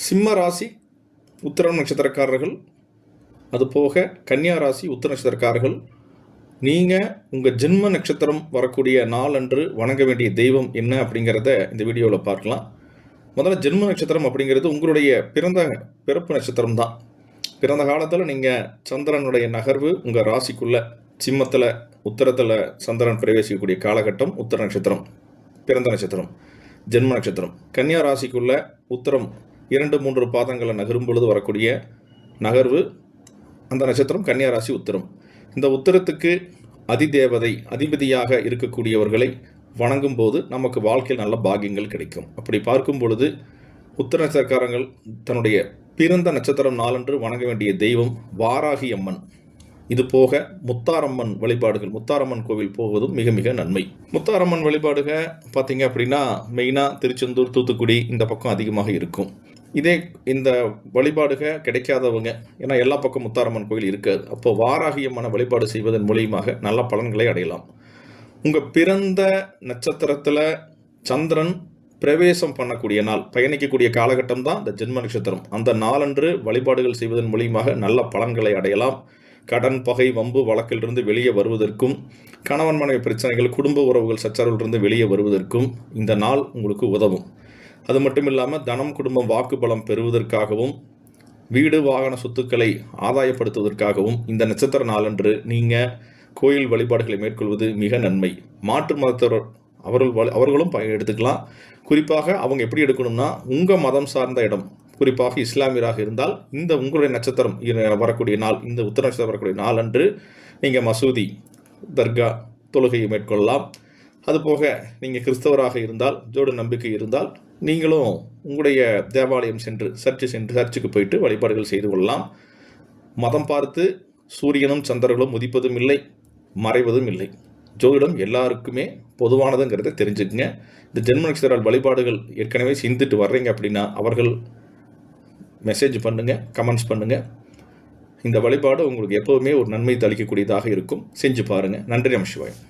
சிம்ம ராசி உத்திரம் நட்சத்திரக்காரர்கள், அதுபோக கன்னியா ராசி உத்திர நட்சத்திரக்காரர்கள், நீங்கள் உங்கள் ஜென்ம நட்சத்திரம் வரக்கூடிய நாள் அன்று வணங்க வேண்டிய தெய்வம் என்ன அப்படிங்கிறத இந்த வீடியோவில் பார்க்கலாம். முதல்ல ஜென்ம நட்சத்திரம் அப்படிங்கிறது உங்களுடைய பிறப்பு நட்சத்திரம் தான். பிறந்த காலத்தில் நீங்கள் சந்திரனுடைய நகர்வு உங்கள் ராசிக்குள்ளே சிம்மத்தில் உத்தரத்தில் சந்திரன் பிரவேசிக்கக்கூடிய காலகட்டம் உத்திர நட்சத்திரம் பிறந்த நட்சத்திரம் ஜென்ம நட்சத்திரம். கன்னியா ராசிக்குள்ளே உத்தரம் 2-3 பாதங்களை நகரும் பொழுது வரக்கூடிய நகர்வு அந்த நட்சத்திரம் கன்னியா ராசி உத்திரம். இந்த உத்திரத்துக்கு அதிதேவதை அதிபதியாக இருக்கக்கூடியவர்களை வணங்கும் போது நமக்கு வாழ்க்கையில் நல்ல பாக்கியங்கள் கிடைக்கும். அப்படி பார்க்கும் பொழுது உத்திர நட்சத்திரக்காரங்கள் தன்னுடைய பிறந்த நட்சத்திரம் நாளன்று வணங்க வேண்டிய தெய்வம் வாராகி அம்மன். இது போக முத்தாரம்மன் வழிபாடுகள், முத்தாரம்மன் கோவில் போவதும் மிக மிக நன்மை. முத்தாரம்மன் வழிபாடுகள் பார்த்தீங்க அப்படின்னா மெயினாக திருச்செந்தூர், தூத்துக்குடி இந்த பக்கம் அதிகமாக இருக்கும். இந்த வழிபாடுகள் கிடைக்காதவங்க, ஏன்னா எல்லா பக்கம் முத்தாரம்மன் கோயில் இருக்காது, அப்போ வாராகி அம்மனை வழிபாடு செய்வதன் மூலியமாக நல்ல பலன்களை அடையலாம். உங்கள் பிறந்த நட்சத்திரத்தில் சந்திரன் பிரவேசம் பண்ணக்கூடிய நாள், பயணிக்கக்கூடிய காலகட்டம் தான் இந்த ஜென்ம நட்சத்திரம். அந்த நாளன்று வழிபாடுகள் செய்வதன் மூலியமாக நல்ல பலன்களை அடையலாம். கடன், பகை, வம்பு வழக்கிலிருந்து வெளியே வருவதற்கும், கணவன் மனைவி பிரச்சனைகள், குடும்ப உறவுகள் சச்சரவிலிருந்து வெளியே வருவதற்கும் இந்த நாள் உங்களுக்கு உதவும். அது மட்டும் இல்லாமல் தனம், குடும்பம், வாக்கு பலம் பெறுவதற்காகவும், வீடு வாகன சொத்துக்களை ஆதாயப்படுத்துவதற்காகவும் இந்த நட்சத்திர நாளன்று நீங்கள் கோயில் வழிபாடுகளை மேற்கொள்வது மிக நன்மை. மாற்று மதத்தவர் அவர்களும் எடுத்துக்கலாம். குறிப்பாக அவங்க எப்படி எடுக்கணும்னா, உங்கள் மதம் சார்ந்த இடம், குறிப்பாக இஸ்லாமியராக இருந்தால் இந்த உங்களுடைய நட்சத்திரம் வரக்கூடிய நாள், இந்த உத்தர நட்சத்திரம் வரக்கூடிய நாள் அன்று நீங்கள் மசூதி, தர்கா தொழுகையை மேற்கொள்ளலாம். அதுபோக நீங்கள் கிறிஸ்தவராக இருந்தால், ஜோடு நம்பிக்கை இருந்தால் நீங்களும் உங்களுடைய தேவாலயம் சென்று சர்ச்சுக்கு போயிட்டு வழிபாடுகள் செய்து கொள்ளலாம். மதம் பார்த்து சூரியனும் சந்திரர்களும் உதிப்பதும் இல்லை, மறைவதும் இல்லை. ஜோதிடம் எல்லாருக்குமே பொதுவானதுங்கிறத தெரிஞ்சுக்குங்க. இந்த ஜென்ம நட்சத்திர வழிபாடுகள் ஏற்கனவே செஞ்சுட்டு வர்றீங்க அப்படின்னா அவர்கள் மெசேஜ் பண்ணுங்கள், கமெண்ட்ஸ் பண்ணுங்கள். இந்த வழிபாடு உங்களுக்கு எப்போவுமே ஒரு நன்மை அளிக்கக்கூடியதாக இருக்கும். செஞ்சு பாருங்கள். நன்றி. நமசிவாயம்.